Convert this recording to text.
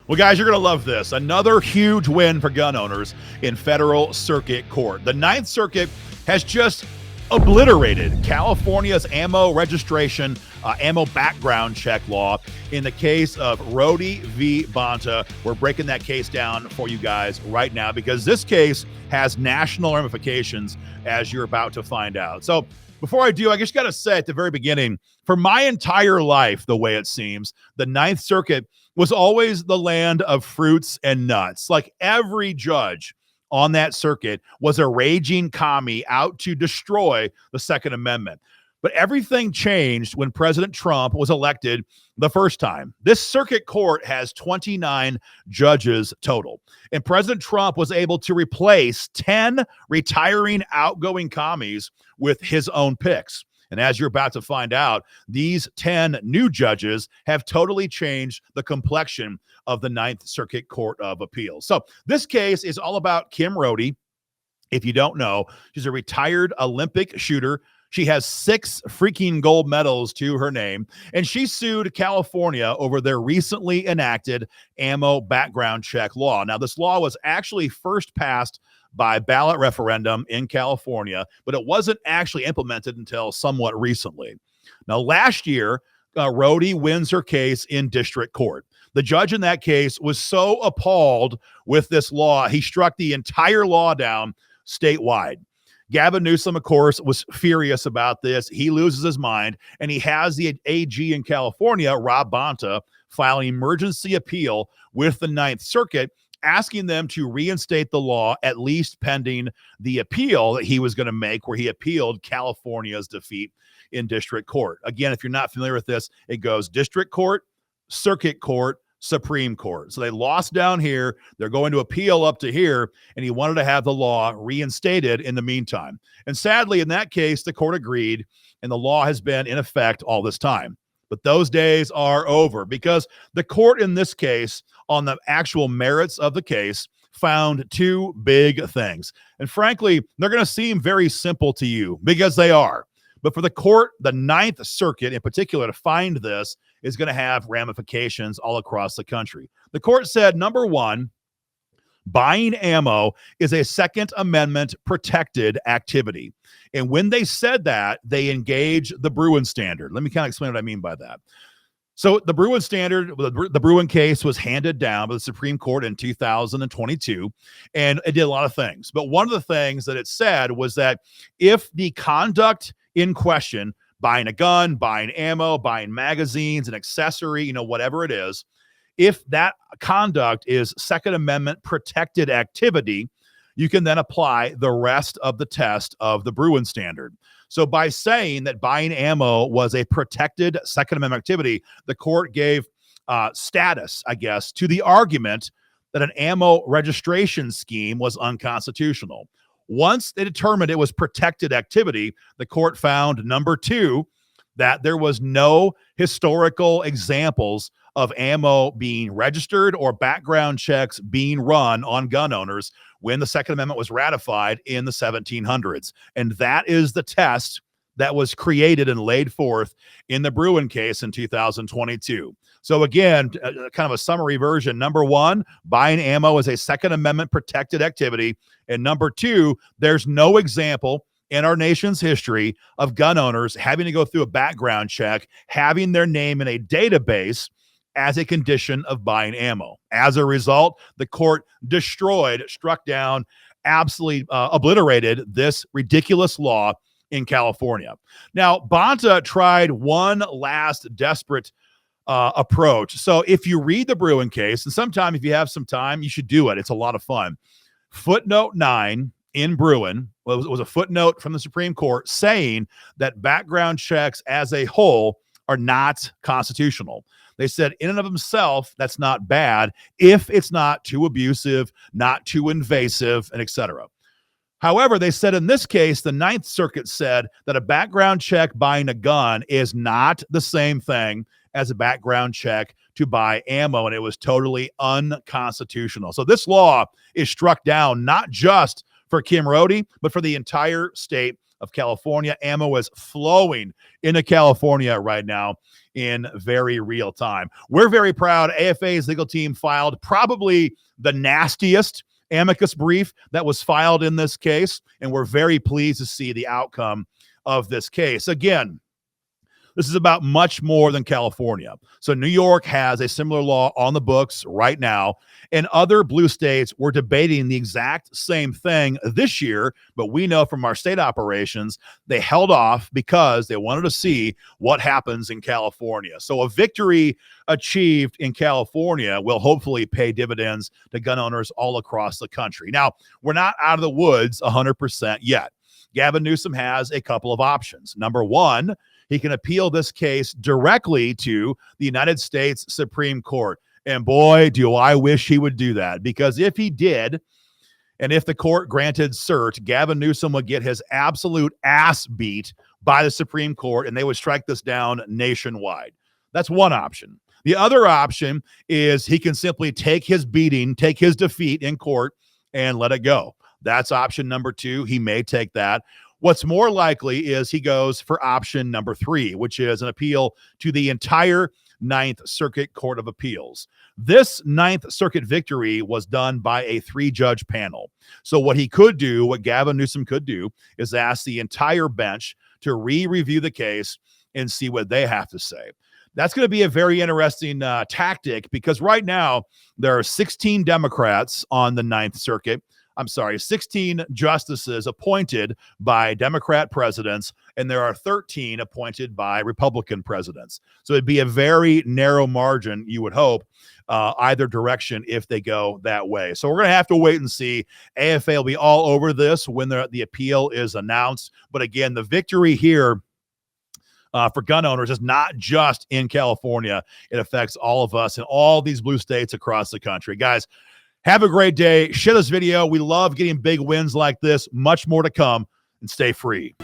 Well, guys, you're going to love this. Another huge win for gun owners in federal circuit court. The Ninth Circuit has just obliterated California's ammo registration, ammo background check law in the case of Rhodee v. Bonta. We're breaking that case down for you guys right now because this case has national ramifications, as you're about to find out. So before I do, I just got to say at the very beginning, for my entire life, the way it seems, the Ninth Circuit was always the land of fruits and nuts. Like every judge on that circuit was a raging commie out to destroy the Second Amendment. But everything changed when President Trump was elected the first time. This circuit court has 29 judges total. And President Trump was able to replace 10 retiring outgoing commies with his own picks. And as you're about to find out, these 10 new judges have totally changed the complexion of the Ninth Circuit Court of Appeals. So this case is all about Kim Rhodee. If you don't know, she's a retired Olympic shooter. She has 6 freaking gold medals to her name, and she sued California over their recently enacted ammo background check law. Now, this law was actually first passed by ballot referendum in California, but it wasn't actually implemented until somewhat recently. Now, last year, Rhodee wins her case in district court. The judge in that case was so appalled with this law, he struck the entire law down statewide. Gavin Newsom, of course, was furious about this. He loses his mind, and he has the AG in California, Rob Bonta, file an emergency appeal with the Ninth Circuit, asking them to reinstate the law, at least pending the appeal that he was going to make, where he appealed California's defeat in district court. Again, if you're not familiar with this, it goes district court, circuit court, Supreme Court. So they lost down here. They're going to appeal up to here, and he wanted to have the law reinstated in the meantime. And sadly, in that case, the court agreed, and the law has been in effect all this time. But those days are over because the court in this case, on the actual merits of the case, found 2 big things. And frankly, they're going to seem very simple to you because they are. But for the court, the Ninth Circuit in particular, to find this is going to have ramifications all across the country. The court said, number one, buying ammo is a Second Amendment protected activity. And when they said that, they engaged the Bruin standard. Let me kind of explain what I mean by that. So the Bruin standard, the Bruin case was handed down by the Supreme Court in 2022, and it did a lot of things. But one of the things that it said was that if the conduct in question, buying a gun, buying ammo, buying magazines, an accessory, whatever it is, if that conduct is Second Amendment protected activity, you can then apply the rest of the test of the Bruin standard. So by saying that buying ammo was a protected Second Amendment activity, the court gave status, I guess, to the argument that an ammo registration scheme was unconstitutional. Once they determined it was protected activity, the court found, number 2, that there was no historical examples of ammo being registered or background checks being run on gun owners when the Second Amendment was ratified in the 1700s. And that is the test that was created and laid forth in the Bruin case in 2022. So again, kind of a summary version. Number 1, buying ammo is a Second Amendment protected activity. And number 2, there's no example in our nation's history of gun owners having to go through a background check, having their name in a database as a condition of buying ammo. As a result, the court struck down, absolutely obliterated this ridiculous law in California. Now, Bonta tried one last desperate approach. So if you read the Bruin case, and sometime if you have some time, you should do it. It's a lot of fun. Footnote 9 in Bruin was a footnote from the Supreme Court saying that background checks as a whole are not constitutional. They said in and of themselves, that's not bad if it's not too abusive, not too invasive, and etc. However, they said in this case, the Ninth Circuit said that a background check buying a gun is not the same thing as a background check to buy ammo, and it was totally unconstitutional. So this law is struck down not just for Kim Rhodee, but for the entire state of California. Ammo is flowing into California right now in very real time. We're very proud. AFA's legal team filed probably the nastiest amicus brief that was filed in this case, and we're very pleased to see the outcome of this case. Again, this is about much more than California. So New York has a similar law on the books right now, and other blue states were debating the exact same thing this year, but we know from our state operations, they held off because they wanted to see what happens in California. So a victory achieved in California will hopefully pay dividends to gun owners all across the country. Now, we're not out of the woods 100% yet. Gavin Newsom has a couple of options. Number one, he can appeal this case directly to the United States Supreme Court. And boy, do I wish he would do that, because if he did, and if the court granted cert, Gavin Newsom would get his absolute ass beat by the Supreme Court, and they would strike this down nationwide. That's one option. The other option is he can simply take his beating, take his defeat in court, and let it go. That's option number two. He may take that. What's more likely is he goes for option number three, which is an appeal to the entire Ninth Circuit Court of Appeals. This Ninth Circuit victory was done by a 3-judge panel. So what he could do, what Gavin Newsom could do, is ask the entire bench to re-review the case and see what they have to say. That's going to be a very interesting tactic, because right now there are 16 Democrats on the Ninth Circuit. 16 justices appointed by Democrat presidents, and there are 13 appointed by Republican presidents. So it'd be a very narrow margin, you would hope, either direction if they go that way. So we're going to have to wait and see. AFA will be all over this when the appeal is announced. But again, the victory here for gun owners is not just in California. It affects all of us in all these blue states across the country. Guys, have a great day. Share this video. We love getting big wins like this. Much more to come, and stay free.